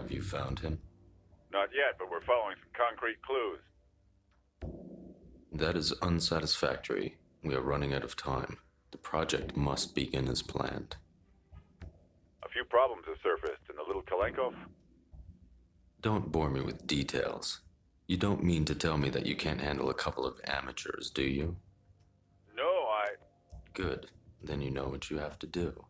Have you found him? Not yet, but we're following some concrete clues. That is unsatisfactory. We are running out of time. The project must begin as planned. A few problems have surfaced in the little Kalenkow. Don't bore me with details. You don't mean to tell me that you can't handle a couple of amateurs, do you? No, I... Good. Then you know what you have to do.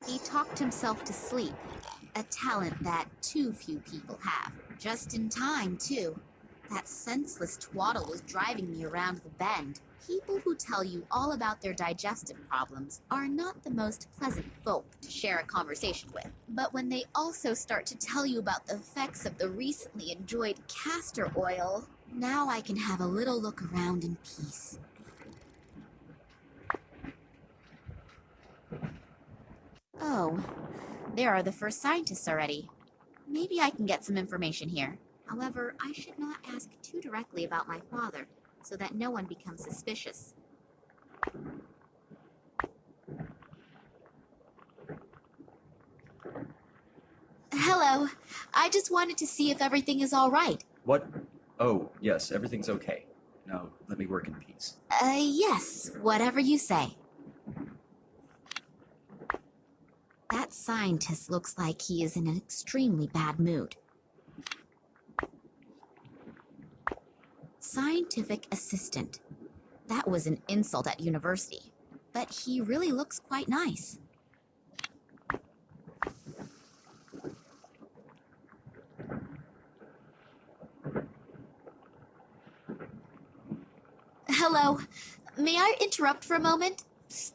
He talked himself to sleep, a talent that too few people have. Just in time, too. That senseless twaddle was driving me around the bend. People who tell you all about their digestive problems are not the most pleasant folk to share a conversation with. But when they also start to tell you about the effects of the recently enjoyed castor oil, now I can have a little look around in peace. Oh, there are the first scientists already. Maybe I can get some information here. However, I should not ask too directly about my father, so that no one becomes suspicious. Hello. I just wanted to see if everything is all right. What? Oh, yes, everything's okay. Now, let me work in peace. Yes, whatever you say. That scientist looks like he is in an extremely bad mood. Scientific assistant. That was an insult at university. But he really looks quite nice. Hello. May I interrupt for a moment? Psst.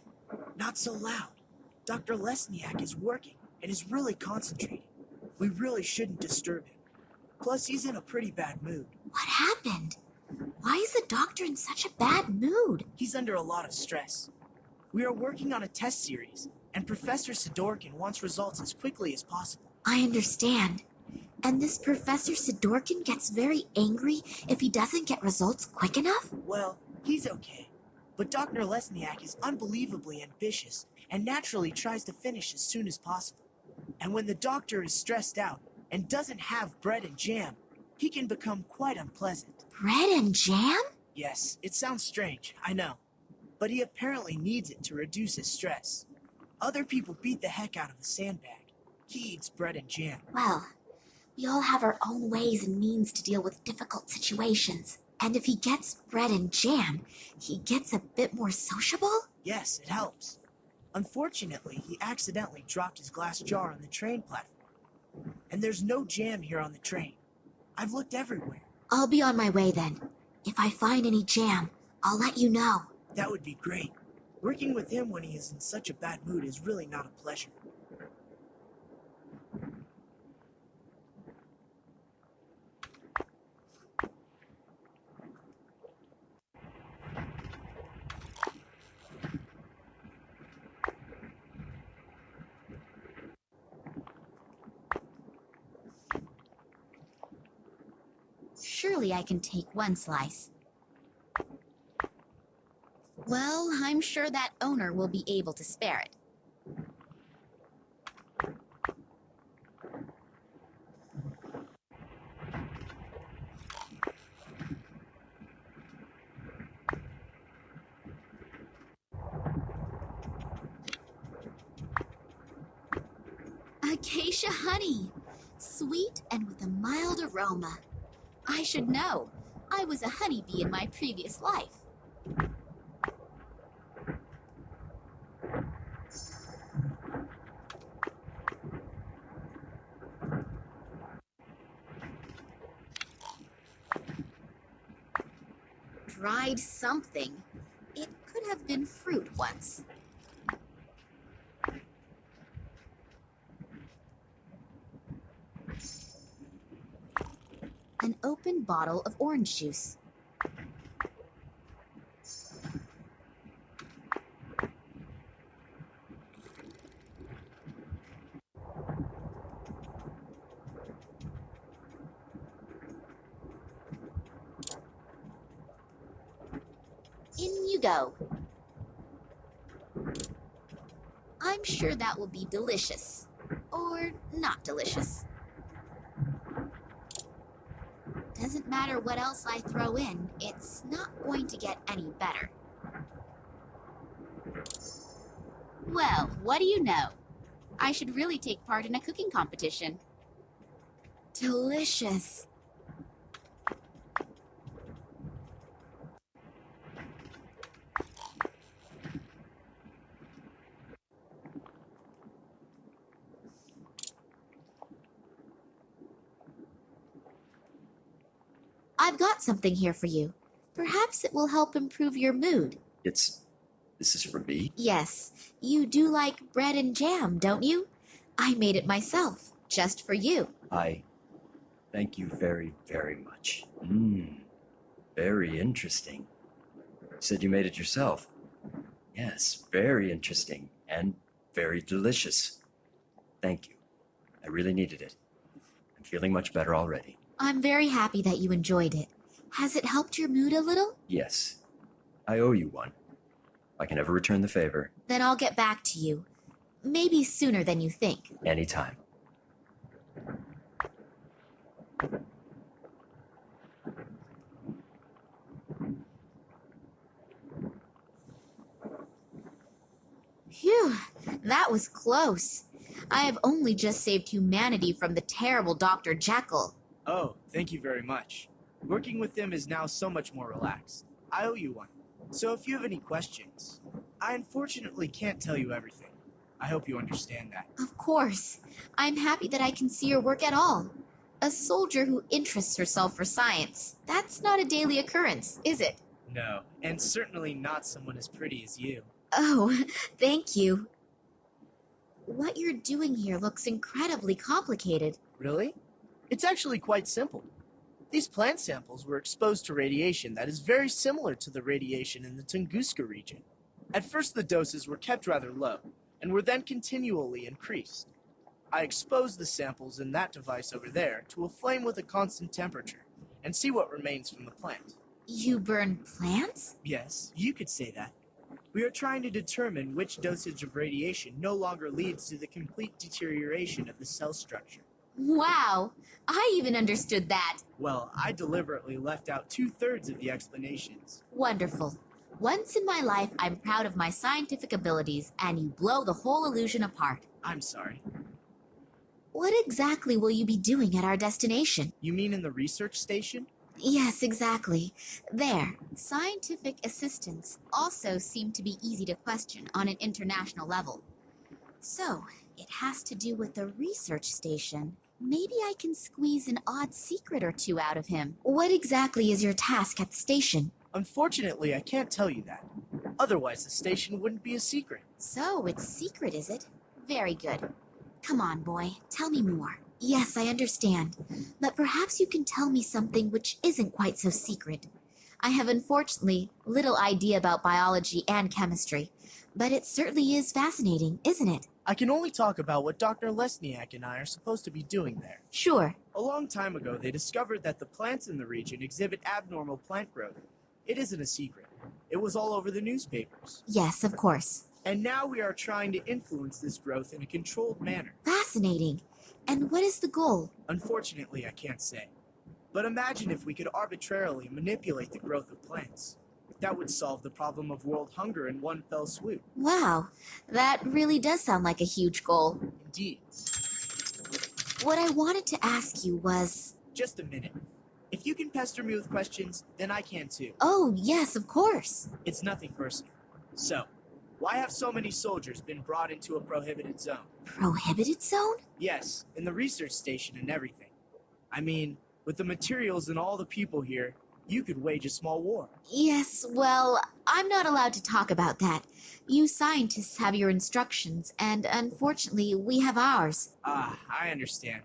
Not so loud. Dr. Lesniak is working and is really concentrating. We really shouldn't disturb him. Plus, he's in a pretty bad mood. What happened? Why is the doctor in such a bad mood? He's under a lot of stress. We are working on a test series, and Professor Sidorkin wants results as quickly as possible. I understand. And this Professor Sidorkin gets very angry if he doesn't get results quick enough? Well, he's okay. But Dr. Lesniak is unbelievably ambitious and naturally tries to finish as soon as possible. And when the doctor is stressed out and doesn't have bread and jam, he can become quite unpleasant. Bread and jam? Yes, it sounds strange, I know. But he apparently needs it to reduce his stress. Other people beat the heck out of the sandbag. He eats bread and jam. Well, we all have our own ways and means to deal with difficult situations. And if he gets bread and jam, he gets a bit more sociable? Yes, it helps. Unfortunately, he accidentally dropped his glass jar on the train platform. And there's no jam here on the train. I've looked everywhere. I'll be on my way then. If I find any jam, I'll let you know. That would be great. Working with him when he is in such a bad mood is really not a pleasure. Surely I can take one slice. Well, I'm sure that owner will be able to spare it. Acacia honey. Sweet and with a mild aroma. I should know. I was a honeybee in my previous life. Dried something. It could have been fruit once. An open bottle of orange juice. In you go. I'm sure that will be delicious. Or not delicious. Doesn't matter what else I throw in, it's not going to get any better. Well, what do you know? I should really take part in a cooking competition. Delicious. I've got something here for you. Perhaps it will help improve your mood. This is for me? Yes, you do like bread and jam, don't you? I made it myself, just for you. Thank you very, very much. Very interesting. You said you made it yourself. Yes, very interesting and very delicious. Thank you. I really needed it. I'm feeling much better already. I'm very happy that you enjoyed it. Has it helped your mood a little? Yes. I owe you one. I can never return the favor. Then I'll get back to you. Maybe sooner than you think. Anytime. Phew, that was close. I have only just saved humanity from the terrible Dr. Jekyll. Oh, thank you very much. Working with him is now so much more relaxed. I owe you one. So if you have any questions, I unfortunately can't tell you everything. I hope you understand that. Of course. I'm happy that I can see your work at all. A soldier who interests herself for science. That's not a daily occurrence, is it? No, and certainly not someone as pretty as you. Oh, thank you. What you're doing here looks incredibly complicated. Really? It's actually quite simple. These plant samples were exposed to radiation that is very similar to the radiation in the Tunguska region. At first the doses were kept rather low, and were then continually increased. I exposed the samples in that device over there to a flame with a constant temperature, and see what remains from the plant. You burn plants? Yes, you could say that. We are trying to determine which dosage of radiation no longer leads to the complete deterioration of the cell structure. Wow, I even understood that. Well, I deliberately left out 2/3 of the explanations. Wonderful. Once in my life, I'm proud of my scientific abilities, and you blow the whole illusion apart. I'm sorry. What exactly will you be doing at our destination? You mean in the research station? Yes, exactly. There. Scientific assistants also seem to be easy to question on an international level. So, it has to do with the research station. Maybe I can squeeze an odd secret or two out of him. What exactly is your task at the station? Unfortunately, I can't tell you that. Otherwise, the station wouldn't be a secret. So, it's secret, is it? Very good. Come on, boy. Tell me more. Yes, I understand. But perhaps you can tell me something which isn't quite so secret. I have unfortunately little idea about biology and chemistry, but it certainly is fascinating, isn't it? I can only talk about what Dr. Lesniak and I are supposed to be doing there. Sure. A long time ago, they discovered that the plants in the region exhibit abnormal plant growth. It isn't a secret. It was all over the newspapers. Yes, of course. And now we are trying to influence this growth in a controlled manner. Fascinating. And what is the goal? Unfortunately, I can't say. But imagine if we could arbitrarily manipulate the growth of plants. That would solve the problem of world hunger in one fell swoop. Wow, that really does sound like a huge goal. Indeed. What I wanted to ask you was... Just a minute. If you can pester me with questions, then I can too. Oh, yes, of course. It's nothing personal. So, why have so many soldiers been brought into a prohibited zone? Prohibited zone? Yes, in the research station and everything. I mean, with the materials and all the people here, you could wage a small war. Yes, well, I'm not allowed to talk about that. You scientists have your instructions, and unfortunately, we have ours. Ah, I understand.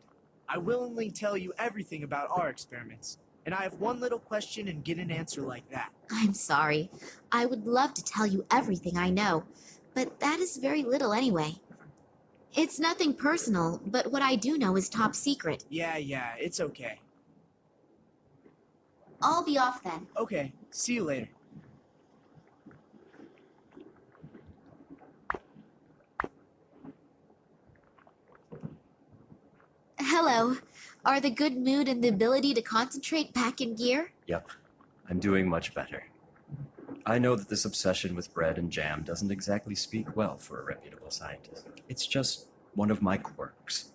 I willingly tell you everything about our experiments, and I have one little question and get an answer like that. I'm sorry. I would love to tell you everything I know, but that is very little anyway. It's nothing personal, but what I do know is top secret. Yeah, it's okay. I'll be off then. Okay, see you later. Hello. Are the good mood and the ability to concentrate back in gear? Yep, I'm doing much better. I know that this obsession with bread and jam doesn't exactly speak well for a reputable scientist. It's just one of my quirks.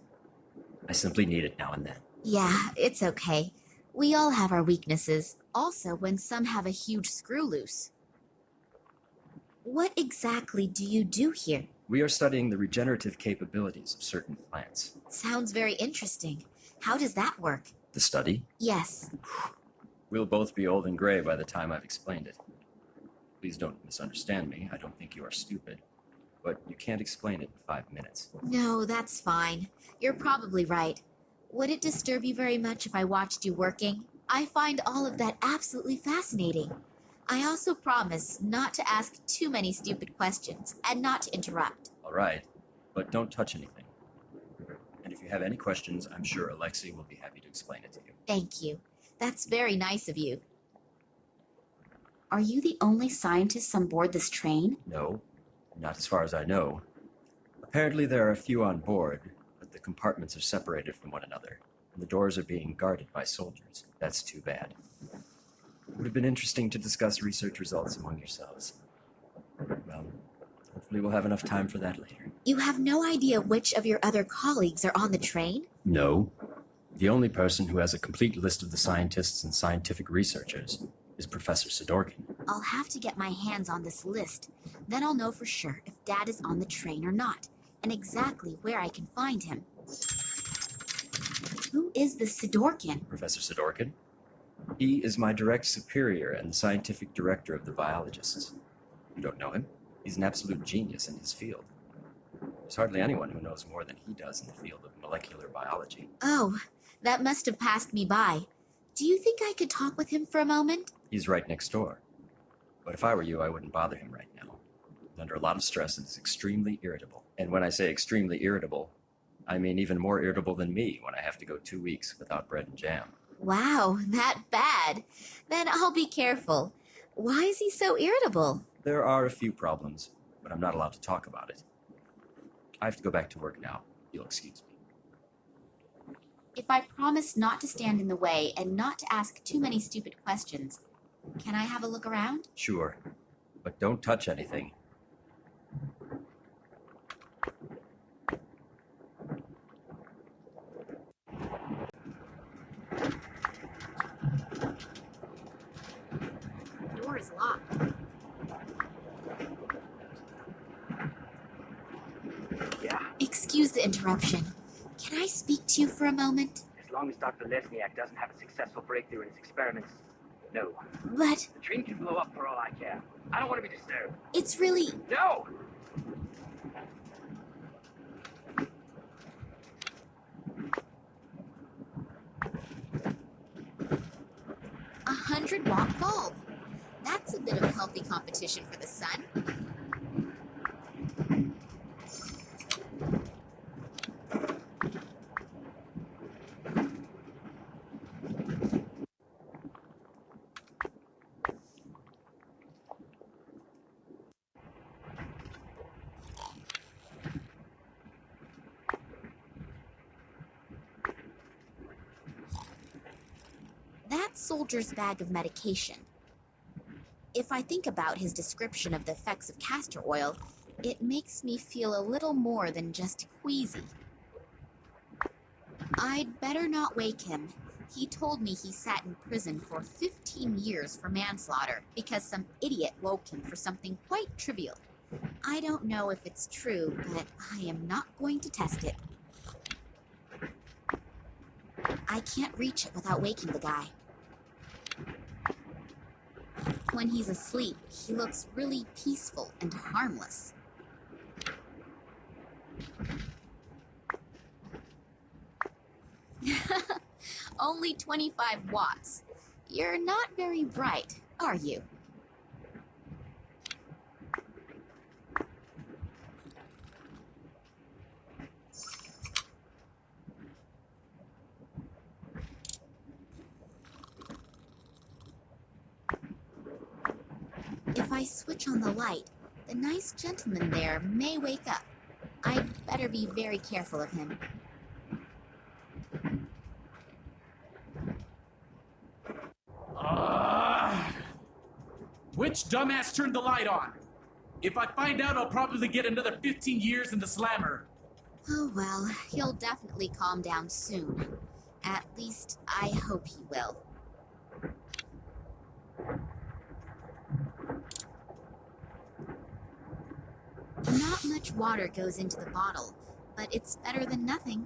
I simply need it now and then. Yeah, it's okay. We all have our weaknesses, also when some have a huge screw loose. What exactly do you do here? We are studying the regenerative capabilities of certain plants. Sounds very interesting. How does that work? The study? Yes. We'll both be old and gray by the time I've explained it. Please don't misunderstand me. I don't think you are stupid. But you can't explain it in 5 minutes. No, that's fine. You're probably right. Would it disturb you very much if I watched you working? I find all of that absolutely fascinating. I also promise not to ask too many stupid questions and not to interrupt. All right, but don't touch anything. And if you have any questions, I'm sure Alexei will be happy to explain it to you. Thank you. That's very nice of you. Are you the only scientists on board this train? No, not as far as I know. Apparently there are a few on board, but the compartments are separated from one another, and the doors are being guarded by soldiers. That's too bad. It would have been interesting to discuss research results among yourselves. Well, hopefully we'll have enough time for that later. You have no idea which of your other colleagues are on the train? No. The only person who has a complete list of the scientists and scientific researchers is Professor Sidorkin. I'll have to get my hands on this list. Then I'll know for sure if Dad is on the train or not, and exactly where I can find him. Who is this Sidorkin? Professor Sidorkin? He is my direct superior and the scientific director of the biologists. You don't know him? He's an absolute genius in his field. There's hardly anyone who knows more than he does in the field of molecular biology. Oh, that must have passed me by. Do you think I could talk with him for a moment? He's right next door. But if I were you, I wouldn't bother him right now. He's under a lot of stress and is extremely irritable. And when I say extremely irritable, I mean even more irritable than me when I have to go 2 weeks without bread and jam. Wow, that bad. Then I'll be careful. Why is he so irritable? There are a few problems, but I'm not allowed to talk about it. I have to go back to work now. You'll excuse me. If I promise not to stand in the way and not to ask too many stupid questions, can I have a look around? Sure, but don't touch anything. The door is locked. Yeah, Excuse the interruption. Can I speak to you for a moment? as long as Dr. Lesniak doesn't have a successful breakthrough in his experiments, no. But The train can blow up for all I care. I don't want to be disturbed. it's really... No! 100-watt bulb. That's a bit of healthy competition for the sun. That soldier's bag of medication. If I think about his description of the effects of castor oil, it makes me feel a little more than just queasy. I'd better not wake him. He told me he sat in prison for 15 years for manslaughter because some idiot woke him for something quite trivial. I don't know if it's true, but I am not going to test it. I can't reach it without waking the guy. When he's asleep, he looks really peaceful and harmless. Only 25 watts. You're not very bright, are you? If I switch on the light, the nice gentleman there may wake up. I'd better be very careful of him. Which dumbass turned the light on? If I find out, I'll probably get another 15 years in the slammer. Oh well, he'll definitely calm down soon. At least, I hope he will. Not much water goes into the bottle, but it's better than nothing.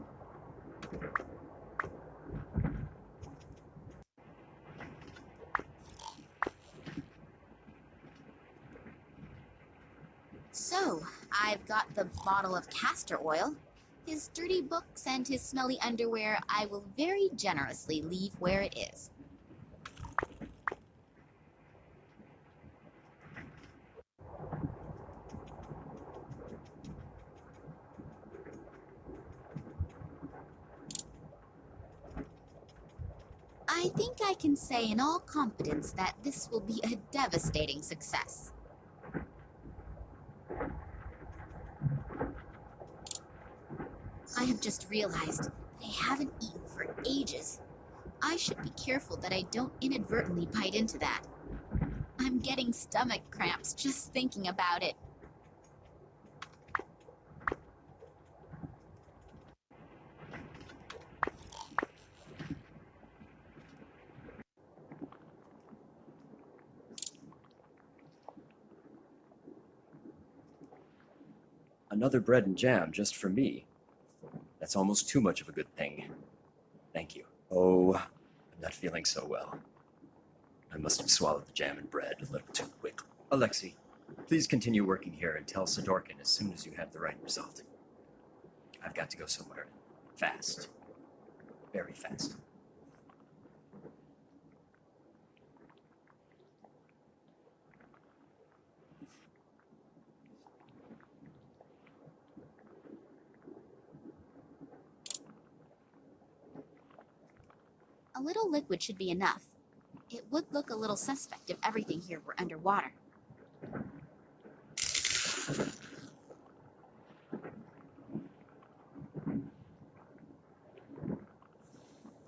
So, I've got the bottle of castor oil. His dirty books and his smelly underwear I will very generously leave where it is. I think I can say in all confidence that this will be a devastating success. I have just realized that I haven't eaten for ages. I should be careful that I don't inadvertently bite into that. I'm getting stomach cramps just thinking about it. Another bread and jam just for me. That's almost too much of a good thing. Thank you. Oh, I'm not feeling so well. I must have swallowed the jam and bread a little too quickly. Alexei, please continue working here and tell Sidorkin as soon as you have the right result. I've got to go somewhere. Fast. Very fast. A little liquid should be enough. It would look a little suspect if everything here were underwater.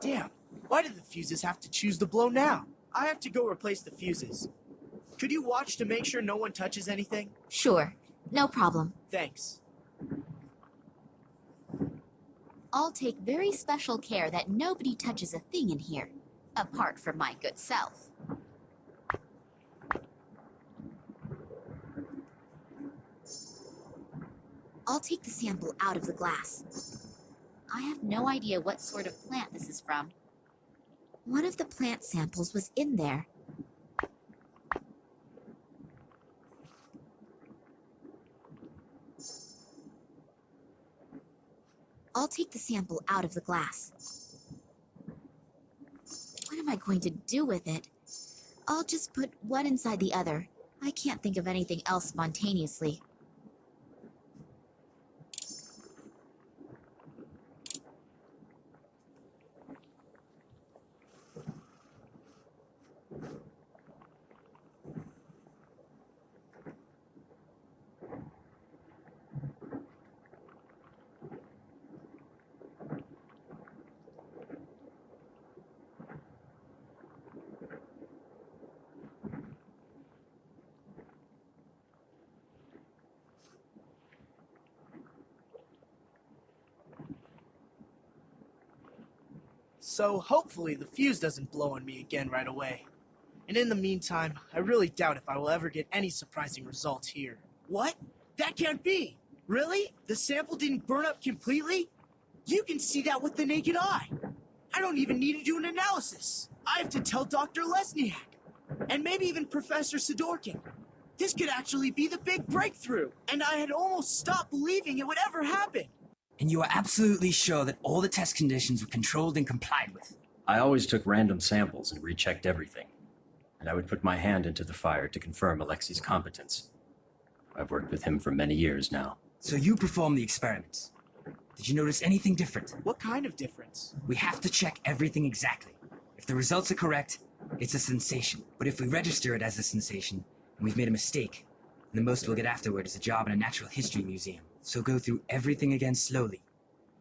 Damn, why did the fuses have to choose to blow now? I have to go replace the fuses. Could you watch to make sure no one touches anything? Sure, no problem. Thanks. I'll take very special care that nobody touches a thing in here, apart from my good self. I'll take the sample out of the glass. I have no idea what sort of plant this is from. One of the plant samples was in there. I'll take the sample out of the glass. What am I going to do with it? I'll just put one inside the other. I can't think of anything else spontaneously. so hopefully the fuse doesn't blow on me again right away. And in the meantime, I really doubt if I will ever get any surprising results here. What? That can't be! Really? The sample didn't burn up completely? You can see that with the naked eye. I don't even need to do an analysis. I have to tell Dr. Lesniak, and maybe even Professor Sidorkin. This could actually be the big breakthrough, and I had almost stopped believing it would ever happen. And you are absolutely sure that all the test conditions were controlled and complied with? I always took random samples and rechecked everything. And I would put my hand into the fire to confirm Alexei's competence. I've worked with him for many years now. So you performed the experiments. Did you notice anything different? What kind of difference? We have to check everything exactly. If the results are correct, it's a sensation. But if we register it as a sensation, and we've made a mistake, then the most we'll get afterward is a job in a natural history museum. So go through everything again slowly.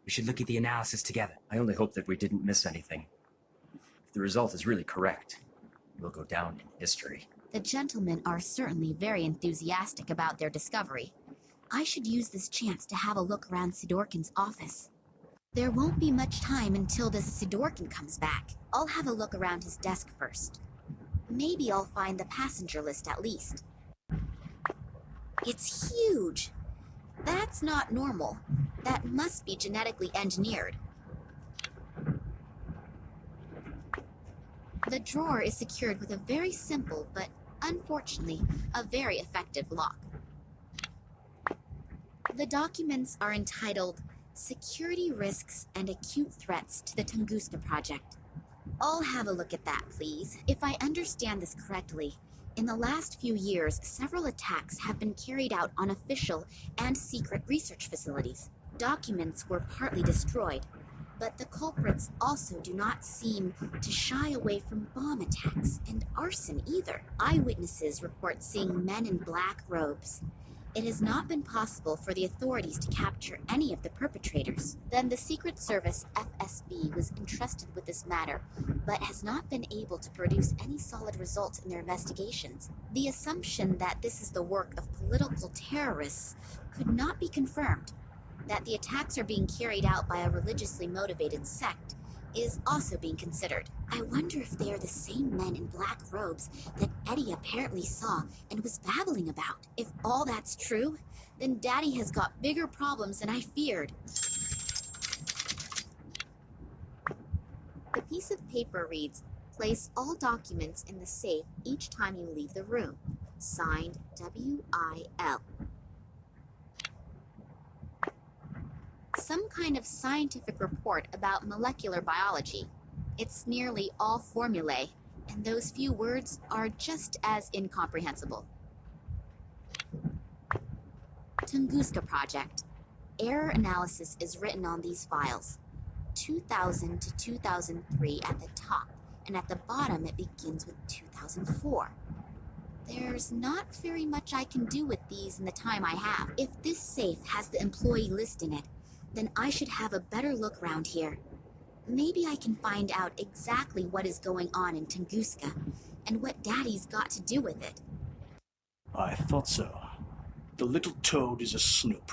We should look at the analysis together. I only hope that we didn't miss anything. If the result is really correct, we'll go down in history. The gentlemen are certainly very enthusiastic about their discovery. I should use this chance to have a look around Sidorkin's office. There won't be much time until this Sidorkin comes back. I'll have a look around his desk first. Maybe I'll find the passenger list at least. It's huge! That's not normal. That must be genetically engineered. The drawer is secured with a very simple, but unfortunately, a very effective lock. The documents are entitled Security Risks and Acute Threats to the Tunguska Project. I'll have a look at that, please. If I understand this correctly, in the last few years, several attacks have been carried out on official and secret research facilities. Documents were partly destroyed, but the culprits also do not seem to shy away from bomb attacks and arson either. Eyewitnesses report seeing men in black robes. It has not been possible for the authorities to capture any of the perpetrators. Then the Secret Service, FSB, was entrusted with this matter, but has not been able to produce any solid results in their investigations. The assumption that this is the work of political terrorists could not be confirmed. That the attacks are being carried out by a religiously motivated sect is also being considered. I wonder if they are the same men in black robes that Eddie apparently saw and was babbling about. If all that's true, then Daddy has got bigger problems than I feared. The piece of paper reads, "Place all documents in the safe each time you leave the room. Signed, W.I.L." Some kind of scientific report about molecular biology. It's nearly all formulae, and those few words are just as incomprehensible. Tunguska Project. Error analysis is written on these files. 2000 to 2003 at the top, and at the bottom it begins with 2004. There's not very much I can do with these in the time I have. If this safe has the employee list in it, then I should have a better look around here. Maybe I can find out exactly what is going on in Tunguska, and what Daddy's got to do with it. I thought so. The little toad is a snoop.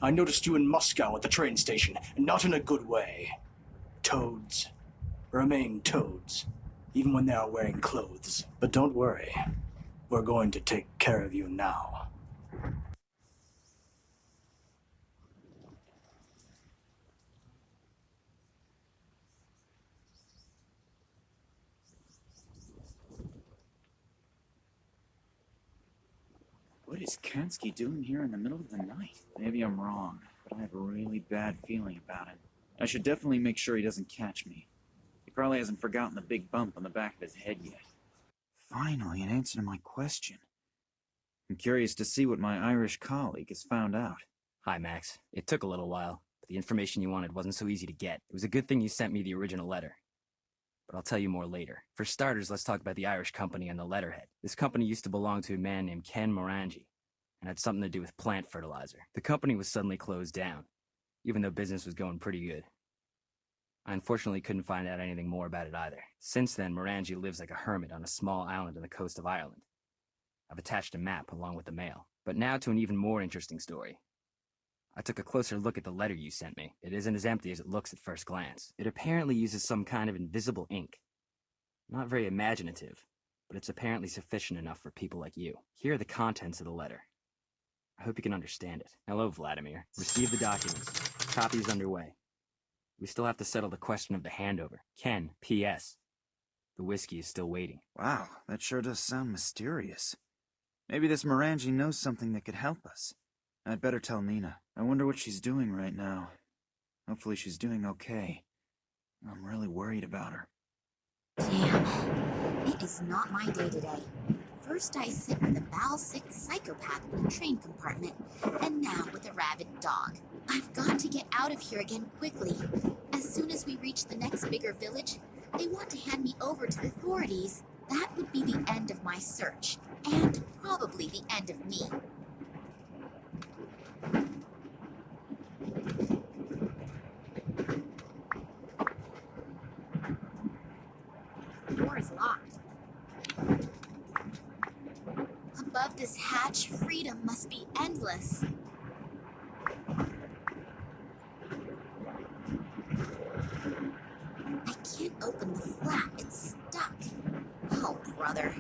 I noticed you in Moscow at the train station, and not in a good way. Toads remain toads, even when they are wearing clothes. But don't worry, we're going to take care of you now. What is Kansky doing here in the middle of the night? Maybe I'm wrong, but I have a really bad feeling about it. I should definitely make sure he doesn't catch me. He probably hasn't forgotten the big bump on the back of his head yet. Finally, an answer to my question. I'm curious to see what my Irish colleague has found out. Hi, Max. It took a little while, but the information you wanted wasn't so easy to get. It was a good thing you sent me the original letter. But I'll tell you more later. For starters, let's talk about the Irish company and the letterhead. This company used to belong to a man named Ken Morangi, and had something to do with plant fertilizer. The company was suddenly closed down, even though business was going pretty good. I unfortunately couldn't find out anything more about it either. Since then, Morangi lives like a hermit on a small island on the coast of Ireland. I've attached a map along with the mail. But now to an even more interesting story. I took a closer look at the letter you sent me. It isn't as empty as it looks at first glance. It apparently uses some kind of invisible ink. Not very imaginative, but it's apparently sufficient enough for people like you. Here are the contents of the letter. I hope you can understand it. Hello, Vladimir. Receive the documents. Copy is underway. We still have to settle the question of the handover. Ken, P.S. The whiskey is still waiting. Wow, that sure does sound mysterious. Maybe this Morangi knows something that could help us. I'd better tell Nina. I wonder what she's doing right now. Hopefully she's doing okay. I'm really worried about her. Damn. It is not my day today. First I sit with a bowel-sick psychopath in a train compartment, and now with a rabid dog. I've got to get out of here again quickly. As soon as we reach the next bigger village, they want to hand me over to the authorities. That would be the end of my search, and probably the end of me. The door is locked. Above this hatch, freedom must be endless. I can't open the flap, it's stuck. Oh, brother,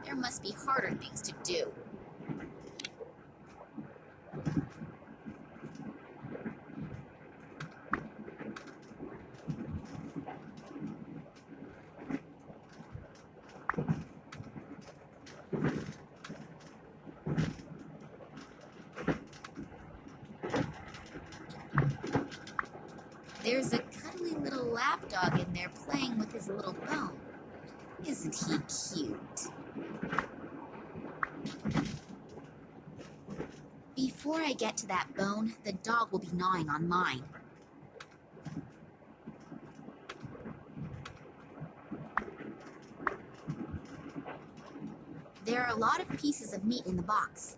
there must be harder things to do. There's a cuddly little lapdog in there playing with his little bone. Isn't he cute? Before I get to that bone, the dog will be gnawing on mine. There are a lot of pieces of meat in the box.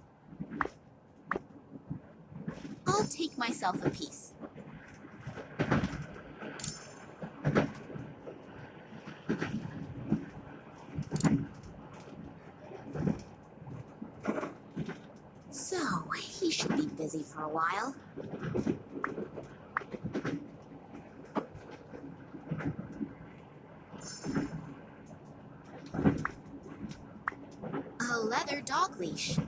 I'll take myself a piece. So, he should be busy for a while. A leather dog leash.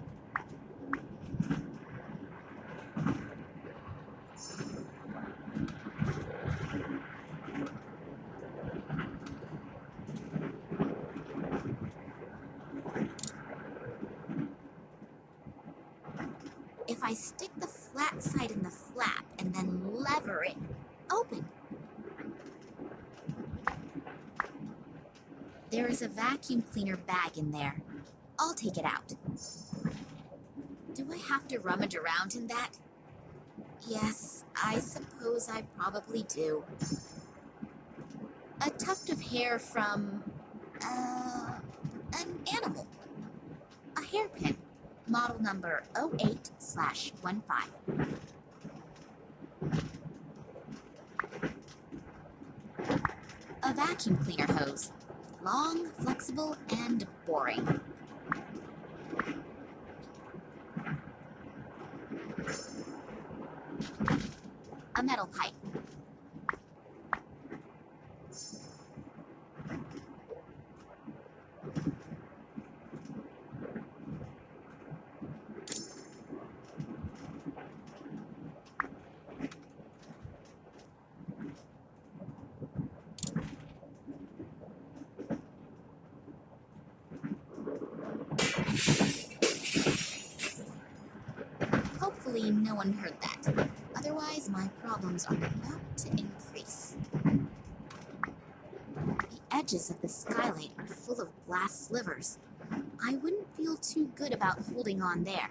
If I stick the flat side in the flap and then lever it open. There is a vacuum cleaner bag in there. I'll take it out. Do I have to rummage around in that? Yes, I suppose I probably do. A tuft of hair from, an animal. A hairpin. Model number 08/15. A vacuum cleaner hose. Long, flexible, and boring. A metal pipe. Hopefully no one heard that. Otherwise, my problems are about to increase. The edges of the skylight are full of glass slivers. I wouldn't feel too good about holding on there.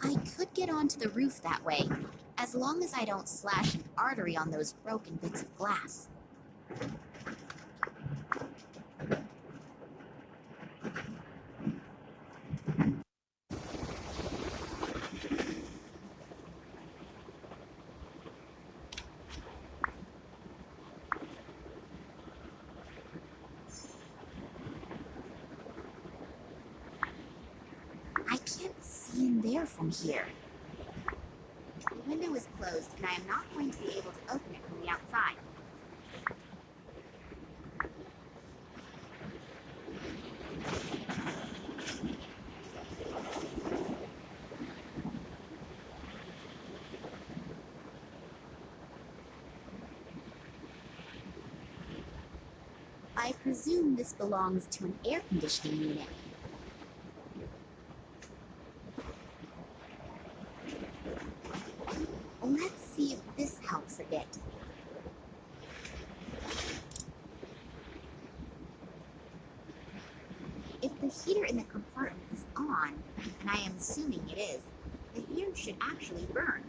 I could get onto the roof that way, as long as I don't slash an artery on those broken bits of glass. far from here. The window is closed, and I am not going to be able to open it from the outside. I presume this belongs to an air conditioning unit. Let's see if this helps a bit. If the heater in the compartment is on, and I am assuming it is, the air should actually burn.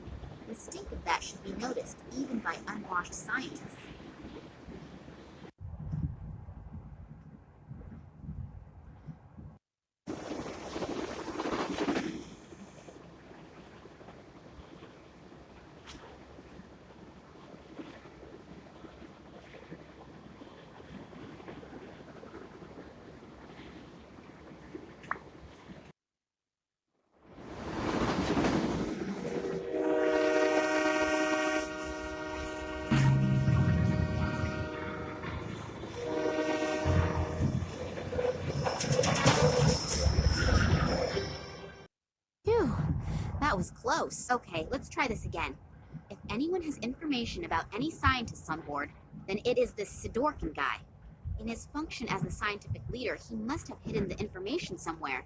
The stink of that should be noticed, even by unwashed scientists. That was close. Okay, let's try this again. If anyone has information about any scientists on board, then it is this Sidorkin guy. In his function as the scientific leader, he must have hidden the information somewhere.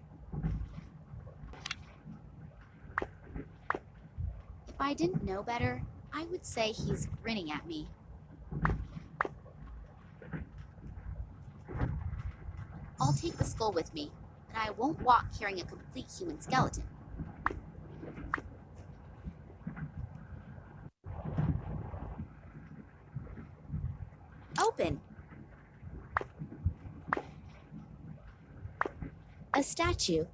If I didn't know better, I would say he's grinning at me. I'll take the skull with me, but I won't walk carrying a complete human skeleton. Open. A statue.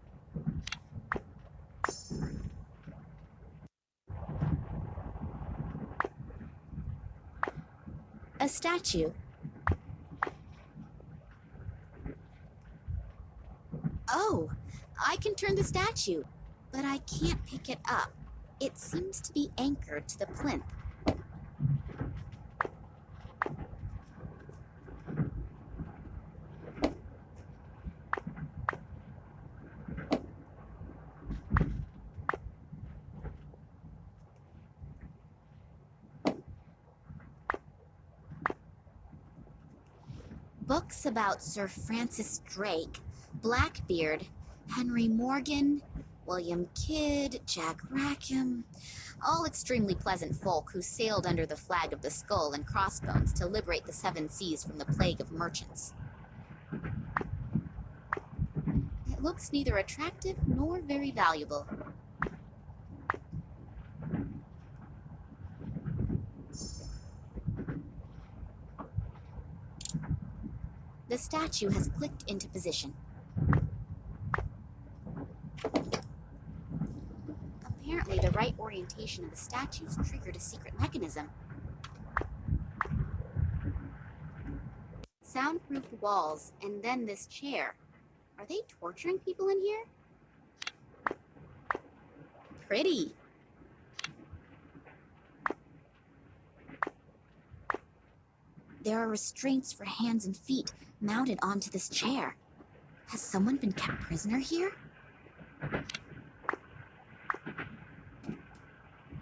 A statue. Oh, I can turn the statue, but I can't pick it up. It seems to be anchored to the plinth. Books about Sir Francis Drake, Blackbeard, Henry Morgan, William Kidd, Jack Rackham, all extremely pleasant folk who sailed under the flag of the skull and crossbones to liberate the seven seas from the plague of merchants. It looks neither attractive nor very valuable. The statue has clicked into position. Apparently, the right orientation of the statues triggered a secret mechanism. Soundproofed walls, and then this chair. Are they torturing people in here? Pretty. There are restraints for hands and feet mounted onto this chair. Has someone been kept prisoner here?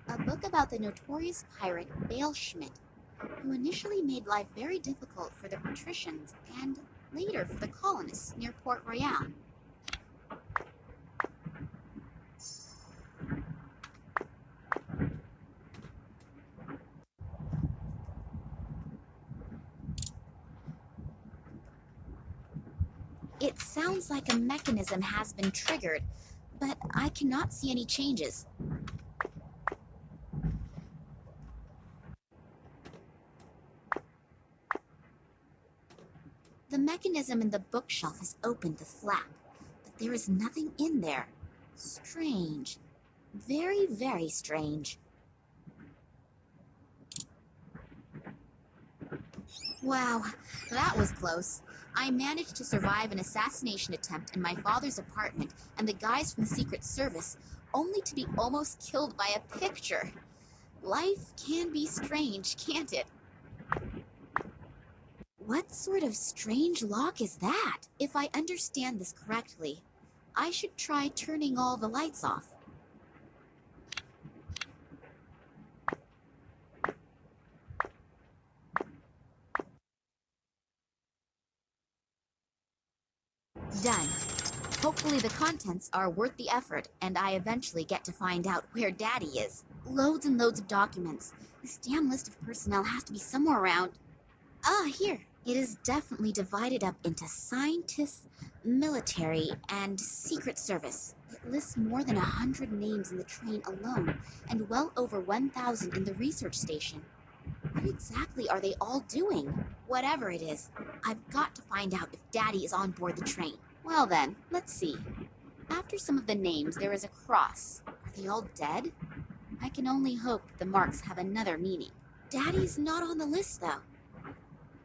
A book about the notorious pirate Bale Schmidt, who initially made life very difficult for the patricians and later for the colonists near Port Royal. It sounds like a mechanism has been triggered, but I cannot see any changes. The mechanism in the bookshelf has opened the flap, but there is nothing in there. Strange. Very, very strange. Wow, that was close. I managed to survive an assassination attempt in my father's apartment, and the guys from the Secret Service, only to be almost killed by a picture. Life can be strange, can't it? What sort of strange lock is that? If I understand this correctly, I should try turning all the lights off. Done. Hopefully the contents are worth the effort, and I eventually get to find out where Daddy is. Loads and loads of documents. This damn list of personnel has to be somewhere around. Ah, here. It is definitely divided up into scientists, military, and secret service. It lists more than 100 names in the train alone, and well over 1,000 in the research station. What exactly are they all doing? Whatever it is, I've got to find out if Daddy is on board the train. Well then, let's see. After some of the names, there is a cross. Are they all dead? I can only hope the marks have another meaning. Daddy's not on the list, though.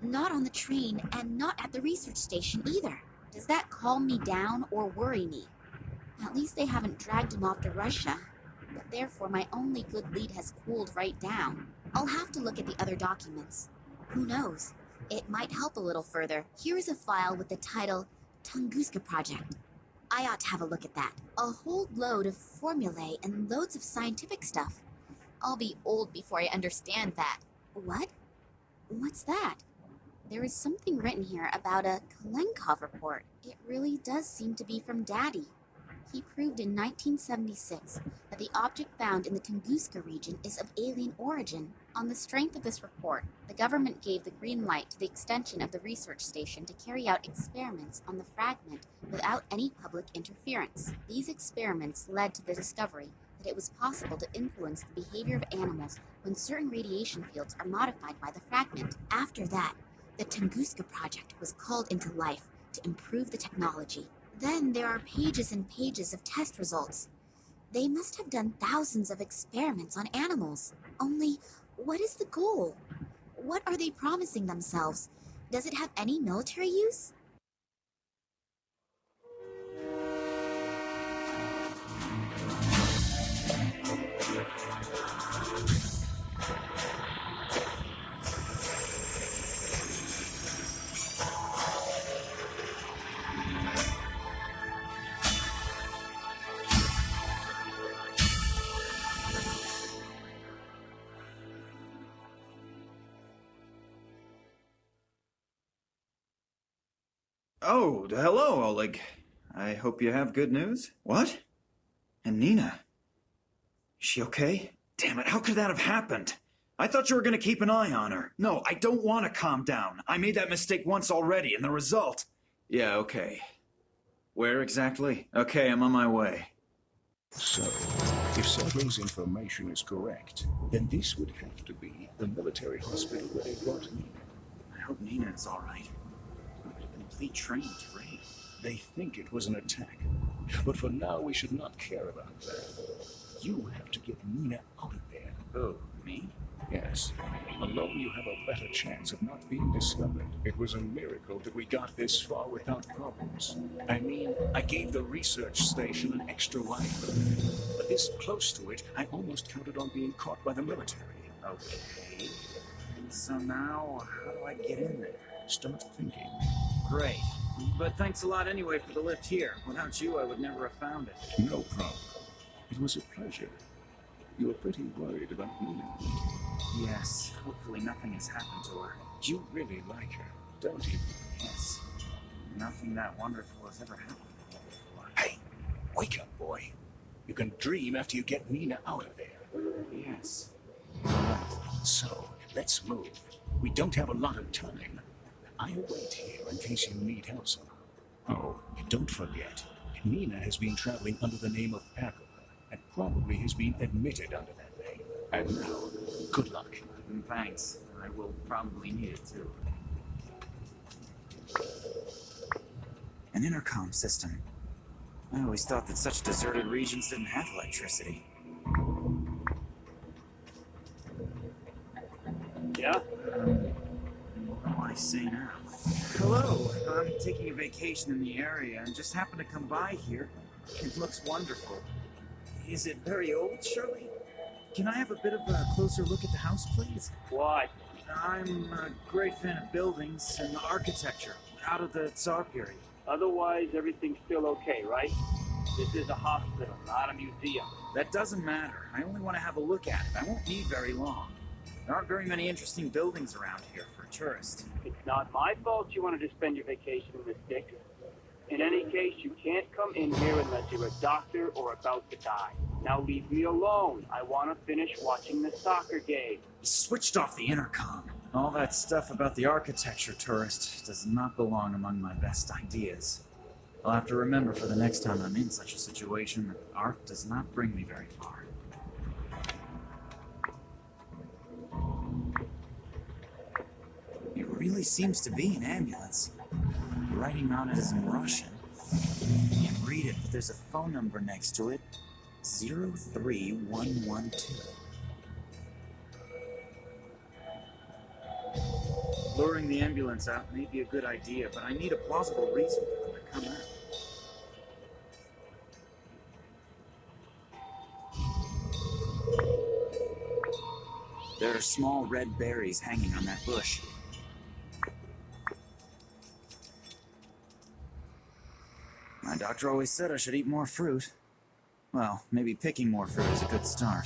Not on the train, and not at the research station either. Does that calm me down or worry me? At least they haven't dragged him off to Russia. But therefore, my only good lead has cooled right down. I'll have to look at the other documents. Who knows? It might help a little further. Here is a file with the title Tunguska Project. I ought to have a look at that. A whole load of formulae and loads of scientific stuff. I'll be old before I understand that. What? What's that? There is something written here about a Kalenkow report. It really does seem to be from Daddy. He proved in 1976 that the object found in the Tunguska region is of alien origin. On the strength of this report, the government gave the green light to the extension of the research station to carry out experiments on the fragment without any public interference. These experiments led to the discovery that it was possible to influence the behavior of animals when certain radiation fields are modified by the fragment. After that, the Tunguska project was called into life to improve the technology. Then there are pages and pages of test results. They must have done thousands of experiments on animals. Only, what is the goal? What are they promising themselves? Does it have any military use? Oh, hello, Oleg. I hope you have good news. What? And Nina? Is she okay? Damn it, how could that have happened? I thought you were gonna keep an eye on her. No, I don't want to calm down. I made that mistake once already, and the result... Yeah, okay. Where exactly? Okay, I'm on my way. So, if Sergei's information is correct, then this would have to be the military hospital where they brought Nina. I hope Nina is all right. Complete train to raid. They think it was an attack, but for now we should not care about that. You have to get Nina out of there. Oh, me? Yes. Alone you have a better chance of not being discovered. It was a miracle that we got this far without problems. I mean, I gave the research station an extra life. But this close to it, I almost counted on being caught by the military. Okay. So now, how do I get in there? Start thinking. Great. But thanks a lot anyway for the lift here. Without you, I would never have found it. No problem. It was a pleasure. You were pretty worried about Nina. Yes. Hopefully nothing has happened to her. You really like her, don't you? Yes. Nothing that wonderful has ever happened. Hey, wake up, boy. You can dream after you get Nina out of there. Yes. So, let's move. We don't have a lot of time. I'll wait here in case you need help somehow. Oh, don't forget, Nina has been traveling under the name of Paco, and probably has been admitted under that name. And now, good luck. Thanks. I will probably need it too. An intercom system. I always thought that such deserted regions didn't have electricity. Yeah? What do I say now? Hello, I'm taking a vacation in the area and just happened to come by here. It looks wonderful. Is it very old, Shirley? Can I have a bit of a closer look at the house, please? What? I'm a great fan of buildings and architecture out of the Tsar period. Otherwise, everything's still okay, right? This is a hospital, not a museum. That doesn't matter. I only want to have a look at it. I won't need very long. There aren't very many interesting buildings around here for tourists. It's not my fault you wanted to spend your vacation in the sticks. In any case, you can't come in here unless you're a doctor or about to die. Now leave me alone. I want to finish watching the soccer game. He switched off the intercom. All that stuff about the architecture tourist does not belong among my best ideas. I'll have to remember for the next time I'm in such a situation that art does not bring me very far. It really seems to be an ambulance. The writing on it is in Russian. I can't read it, but there's a phone number next to it. 03112. Luring the ambulance out may be a good idea, but I need a plausible reason for them to come out. There are small red berries hanging on that bush. My doctor always said I should eat more fruit. Well, maybe picking more fruit is a good start.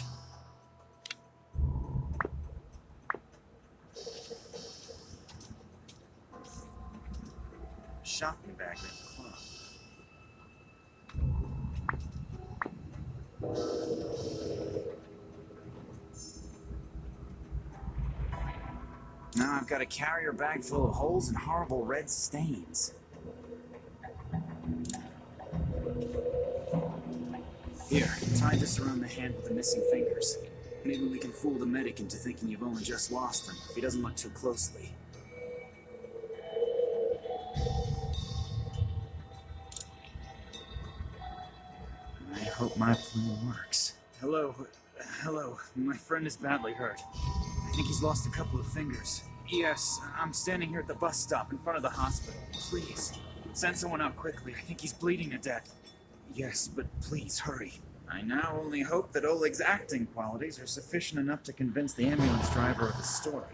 Shopping bag at the club. Now I've got a carrier bag full of holes and horrible red stains. Here, tie this around the hand with the missing fingers. Maybe we can fool the medic into thinking you've only just lost them, if he doesn't look too closely. I hope my plan works. Hello. My friend is badly hurt. I think he's lost a couple of fingers. Yes, I'm standing here at the bus stop in front of the hospital. Please, send someone out quickly. I think he's bleeding to death. Yes, but please, hurry. I now only hope that Oleg's acting qualities are sufficient enough to convince the ambulance driver of his story.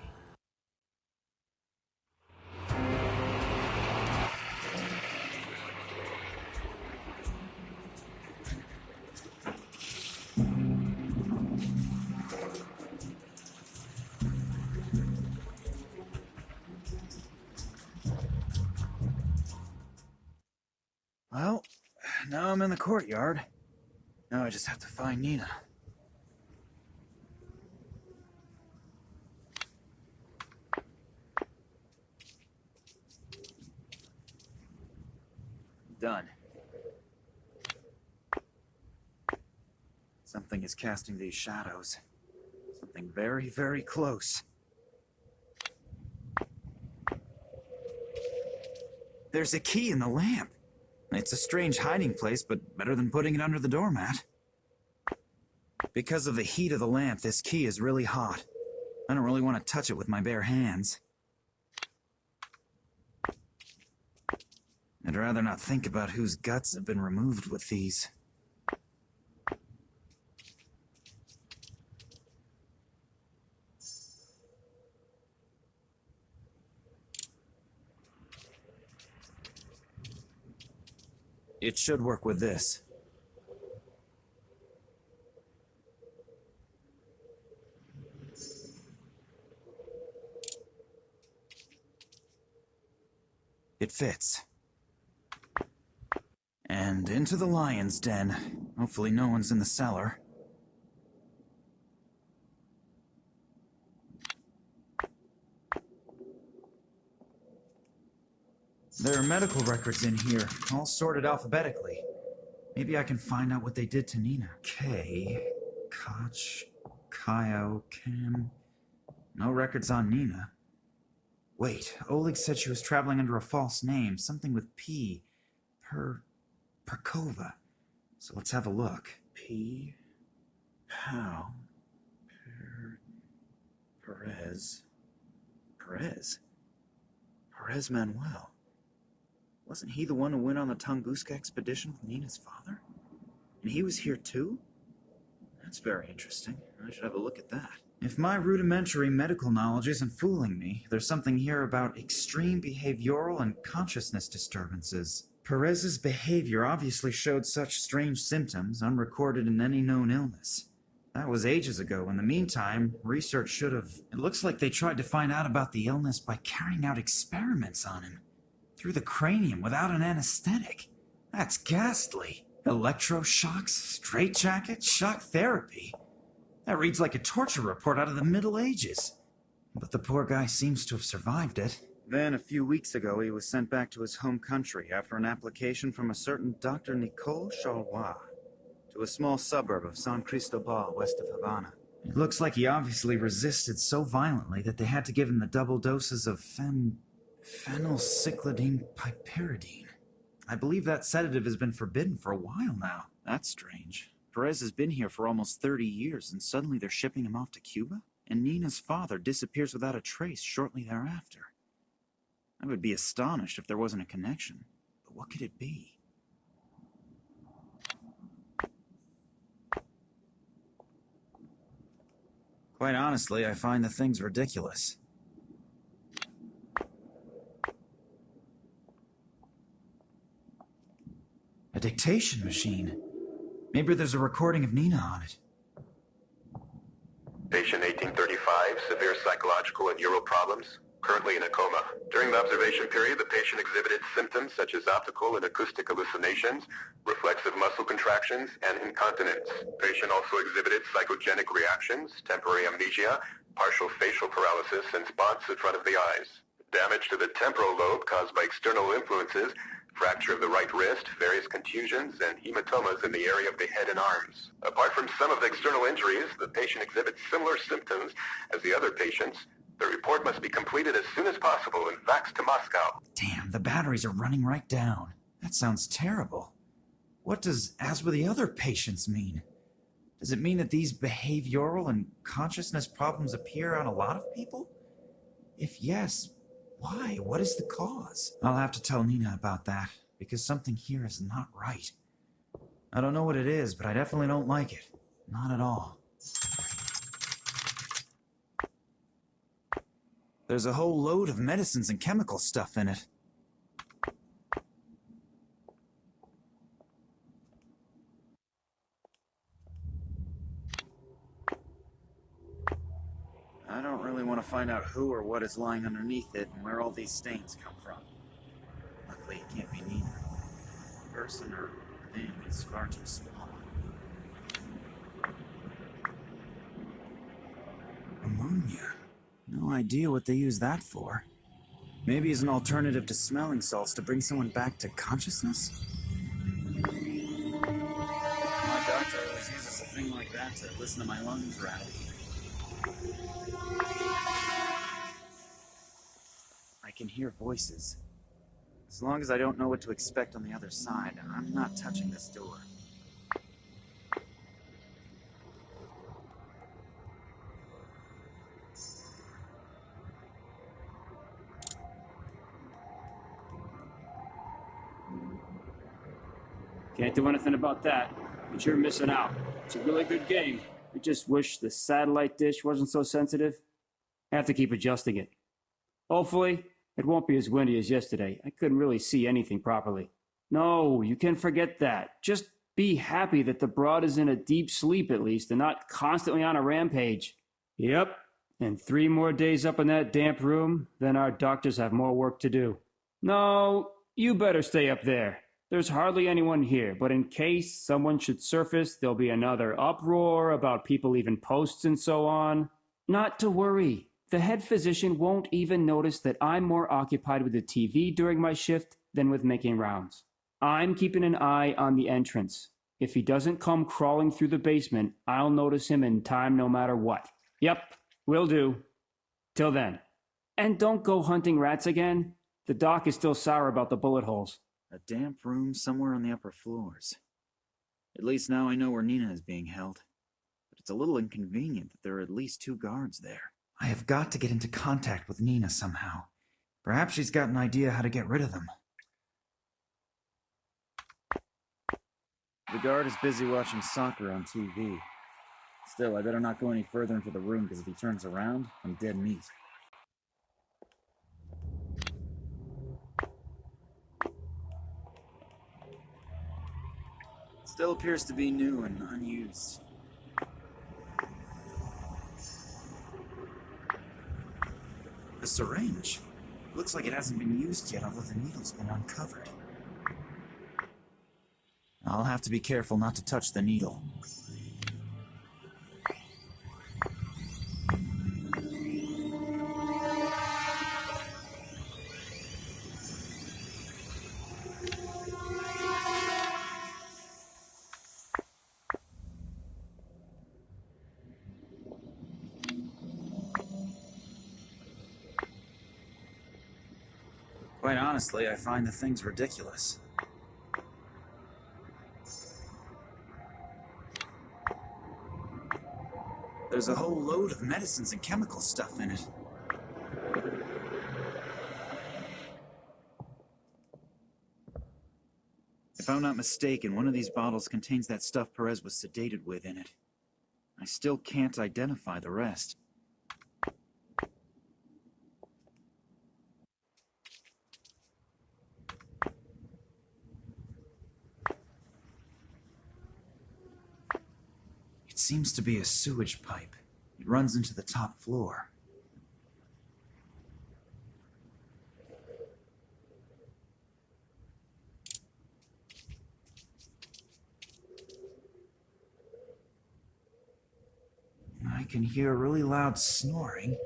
Well, now I'm in the courtyard. Now I just have to find Nina. Done. Something is casting these shadows. Something very, very close. There's a key in the lamp. It's a strange hiding place, but better than putting it under the doormat. Because of the heat of the lamp, this key is really hot. I don't really want to touch it with my bare hands. I'd rather not think about whose guts have been removed with these. It should work with this. It fits. And into the lion's den. Hopefully no one's in the cellar. There are medical records in here, all sorted alphabetically. Maybe I can find out what they did to Nina. K, Koch, Kyo, Kim. No records on Nina. Wait, Oleg said she was traveling under a false name, something with P. Perkova. So let's have a look. P. How? Perez Manuel. Wasn't he the one who went on the Tunguska expedition with Nina's father? And he was here too? That's very interesting. I should have a look at that. If my rudimentary medical knowledge isn't fooling me, there's something here about extreme behavioral and consciousness disturbances. Perez's behavior obviously showed such strange symptoms, unrecorded in any known illness. That was ages ago. In the meantime, research should have... It looks like they tried to find out about the illness by carrying out experiments on him. Through the cranium without an anesthetic. That's ghastly. Electroshocks, straitjackets, shock therapy. That reads like a torture report out of the Middle Ages. But the poor guy seems to have survived it. Then, a few weeks ago, he was sent back to his home country after an application from a certain Dr. Nicole Charlois to a small suburb of San Cristobal, west of Havana. It looks like he obviously resisted so violently that they had to give him the double doses of phenylcyclidine piperidine. I believe that sedative has been forbidden for a while now. That's strange. Perez has been here for almost 30 years, and suddenly they're shipping him off to Cuba? And Nina's father disappears without a trace shortly thereafter. I would be astonished if there wasn't a connection. But what could it be? Quite honestly, I find the things ridiculous. A dictation machine. Maybe there's a recording of Nina on it. Patient 1835, severe psychological and neural problems, currently in a coma. During the observation period, the patient exhibited symptoms such as optical and acoustic hallucinations, reflexive muscle contractions, and incontinence. Patient also exhibited psychogenic reactions, temporary amnesia, partial facial paralysis, and spots in front of the eyes. Damage to the temporal lobe caused by external influences, fracture of the right wrist, various contusions, and hematomas in the area of the head and arms. Apart from some of the external injuries, the patient exhibits similar symptoms as the other patients. The report must be completed as soon as possible and faxed to Moscow. Damn, the batteries are running right down. That sounds terrible. What does "as with the other patients" mean? Does it mean that these behavioral and consciousness problems appear on a lot of people? If yes, why? What is the cause? I'll have to tell Nina about that, because something here is not right. I don't know what it is, but I definitely don't like it. Not at all. There's a whole load of medicines and chemical stuff in it. I don't really want to find out who or what is lying underneath it and where all these stains come from. Luckily, it can't be Nina. Person or thing is far too small. Ammonia. No idea what they use that for. Maybe as an alternative to smelling salts to bring someone back to consciousness? My doctor always uses a thing like that to listen to my lungs rattle. I can hear voices. As long as I don't know what to expect on the other side, I'm not touching this door. Can't do anything about that, but you're missing out. It's a really good game. I just wish the satellite dish wasn't so sensitive. I have to keep adjusting it. Hopefully, it won't be as windy as yesterday. I couldn't really see anything properly. No, you can forget that. Just be happy that the broad is in a deep sleep at least and not constantly on a rampage. Yep, and 3 more days up in that damp room, then our doctors have more work to do. No, you better stay up there. There's hardly anyone here, but in case someone should surface, there'll be another uproar about people leaving posts and so on. Not to worry. The head physician won't even notice that I'm more occupied with the TV during my shift than with making rounds. I'm keeping an eye on the entrance. If he doesn't come crawling through the basement, I'll notice him in time no matter what. Yep, will do. Till then. And don't go hunting rats again. The doc is still sour about the bullet holes. A damp room somewhere on the upper floors. At least now I know where Nina is being held. But it's a little inconvenient that there are at least 2 guards there. I have got to get into contact with Nina somehow. Perhaps she's got an idea how to get rid of them. The guard is busy watching soccer on TV. Still, I better not go any further into the room, because if he turns around, I'm dead meat. Still appears to be new and unused. A syringe. Looks like it hasn't been used yet, although the needle's been uncovered. I'll have to be careful not to touch the needle. Quite honestly, I find the thing's ridiculous. There's a whole load of medicines and chemical stuff in it. If I'm not mistaken, one of these bottles contains that stuff Perez was sedated with in it. I still can't identify the rest. It seems to be a sewage pipe. It runs into the top floor. I can hear really loud snoring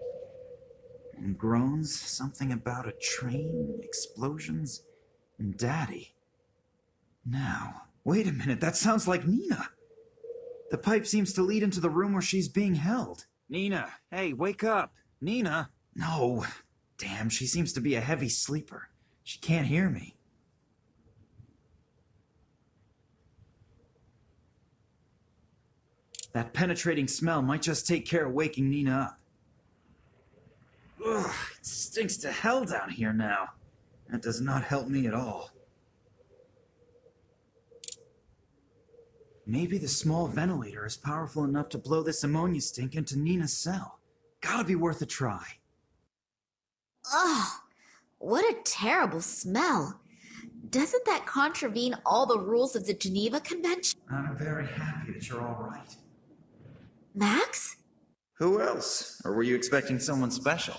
and groans, something about a train, explosions, and Daddy. Now, wait a minute, that sounds like Nina. The pipe seems to lead into the room where she's being held. Nina, hey, wake up. Nina? No. Damn, she seems to be a heavy sleeper. She can't hear me. That penetrating smell might just take care of waking Nina up. Ugh, it stinks to hell down here now. That does not help me at all. Maybe the small ventilator is powerful enough to blow this ammonia stink into Nina's cell. Gotta be worth a try. Ugh, what a terrible smell. Doesn't that contravene all the rules of the Geneva Convention? I'm very happy that you're all right. Max? Who else? Or were you expecting someone special?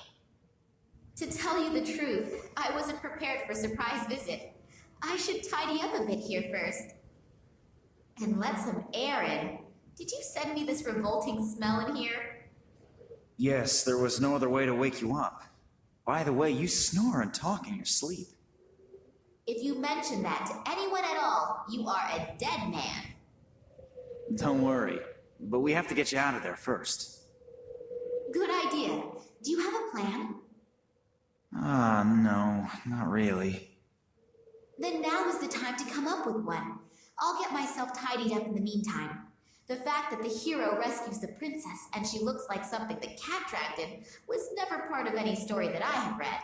To tell you the truth, I wasn't prepared for a surprise visit. I should tidy up a bit here first. And let some air in. Did you send me this revolting smell in here? Yes, there was no other way to wake you up. By the way, you snore and talk in your sleep. If you mention that to anyone at all, you are a dead man. Don't worry, but we have to get you out of there first. Good idea. Do you have a plan? No, not really. Then now is the time to come up with one. I'll get myself tidied up in the meantime. The fact that the hero rescues the princess and she looks like something the cat dragged in was never part of any story that I have read.